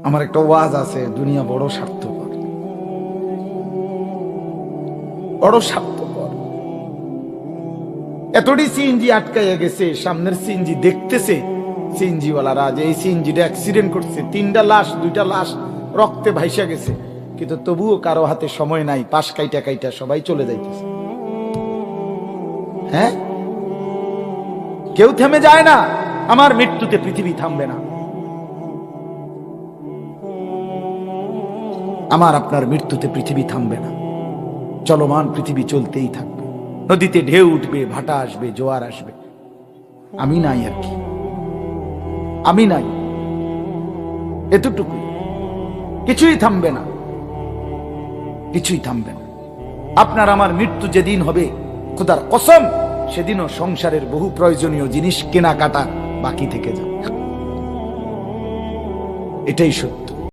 আমার একটা ওয়াজ আছে, দুনিয়া বড় স্বার্থপর, বড় স্বার্থপর। এতটি সিএনজি আটকাইয়া গেছে, সামনের সিএনজি দেখতেছে সিএনজিওয়ালারা যে এই সিএনজিটা অ্যাক্সিডেন্ট করছে, 3টা লাশ 2টা লাশ রক্তে ভাইসা গেছে, কিন্তু তবুও কারো হাতে সময় নাই, পাশ কাইটা কাইটা সবাই চলে যাইতেছে। হ্যাঁ, কেউ থেমে যায় না। আমার মৃত্যুতে পৃথিবী থামবে না, আমার আপনার মৃত্যুতে পৃথিবী থামবে না। চলমান পৃথিবী চলতেই থাকবে। নদীতে ঢেউ উঠবে, ভাটা আসবে, জোয়ার আসবে, আমি নাই আর কি, আমি নাই, এতটুকু। কিছুই থামবে না, কিছুই থামবে না। আপনার আমার মৃত্যু যেদিন হবে, খোদার কসম, সেদিনও সংসারের বহু প্রয়োজনীয় জিনিস কেনাকাটা বাকি থেকে যাবে। এটাই সত্য।